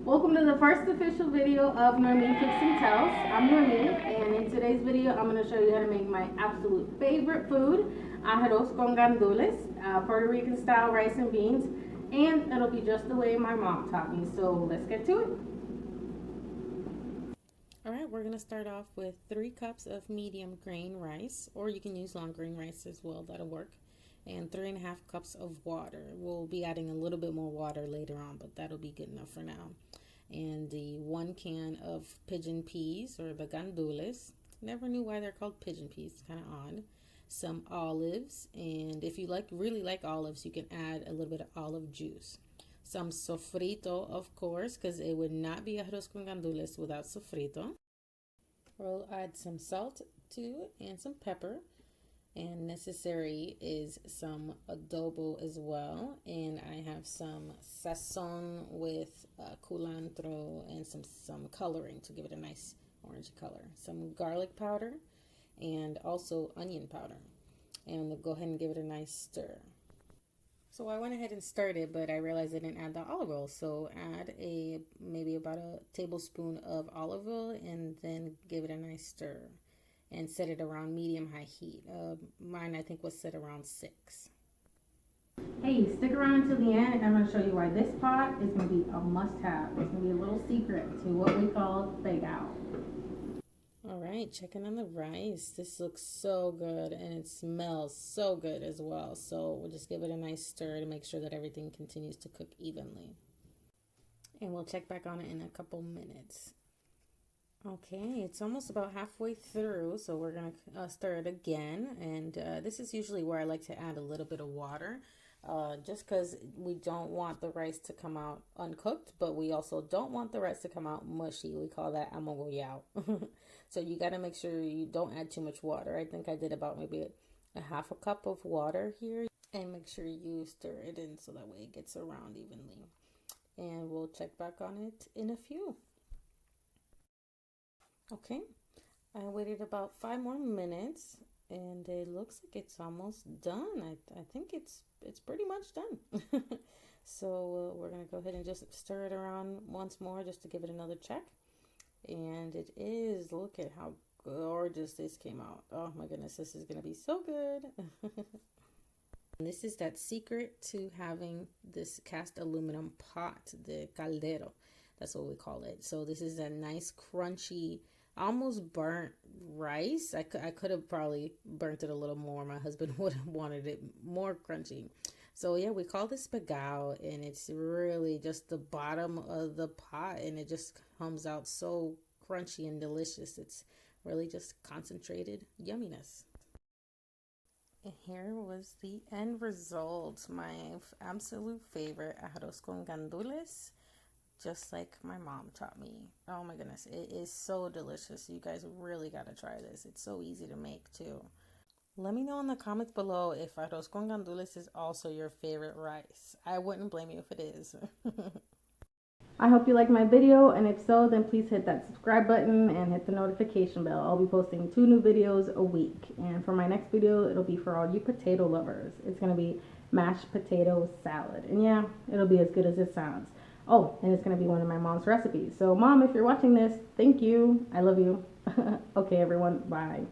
Welcome to the first official video of Noemi Cooks and Tells. I'm Noemi, and in today's video, I'm going to show you how to make my absolute favorite food, Arroz con Gandules, Puerto Rican style rice and beans, and it'll be just the way my mom taught me. So let's get to it. Alright, we're going to start off with 3 cups of medium grain rice, or you can use long grain rice as well, that'll work. And 3.5 cups of water. We'll be adding a little bit more water later on, but that'll be good enough for now. And the 1 can of pigeon peas, or the gandules. Never knew why they're called pigeon peas, kind of odd. Some olives, and if you really like olives, you can add a little bit of olive juice. Some sofrito, of course, because it would not be arroz con gandules without sofrito. We'll add some salt too, and some pepper. And necessary is some adobo as well, and I have some sazon with culantro and some coloring to give it a nice orange color, some garlic powder, and also onion powder, and we'll go ahead and give it a nice stir. So I went ahead and stirred it, but I realized I didn't add the olive oil, so add maybe about a tablespoon of olive oil and then give it a nice stir. And set it around medium-high heat. Mine, I think, was set around 6. Hey, stick around until the end, and I'm going to show you why this pot is going to be a must-have. It's going to be a little secret to what we call pegao. All right, checking on the rice. This looks so good, and it smells so good as well. So we'll just give it a nice stir to make sure that everything continues to cook evenly. And we'll check back on it in a couple minutes. Okay, it's almost about halfway through, so we're going to stir it again. And this is usually where I like to add a little bit of water, just because we don't want the rice to come out uncooked, but we also don't want the rice to come out mushy. We call that amogollao. So you got to make sure you don't add too much water. I think I did about maybe a half a cup of water here. And make sure you stir it in so that way it gets around evenly. And we'll check back on it in a few. Okay, I waited about 5 more minutes, and it looks like it's almost done. I think it's pretty much done. So we're going to go ahead and just stir it around once more just to give it another check. And it is, look at how gorgeous this came out. Oh my goodness, this is going to be so good. And this is that secret to having this cast aluminum pot, the caldero. That's what we call it. So this is a nice crunchy, almost burnt rice. I could have probably burnt it a little more. My husband would have wanted it more crunchy. So yeah, we call this pegao, and it's really just the bottom of the pot, and it just comes out so crunchy and delicious. It's really just concentrated yumminess. And here was the end result. My absolute favorite, arroz con gandules. Just like my mom taught me. Oh my goodness, it is so delicious. You guys really got to try this. It's so easy to make too. Let me know in the comments below if arroz con gandules is also your favorite rice. I wouldn't blame you if it is. I hope you liked my video, and if so, then please hit that subscribe button and hit the notification bell. I'll be posting 2 new videos a week, and for my next video, it'll be for all you potato lovers. It's going to be mashed potato salad, and yeah, it'll be as good as it sounds. Oh, and it's going to be one of my mom's recipes. So, Mom, if you're watching this, thank you. I love you. Okay, everyone. Bye.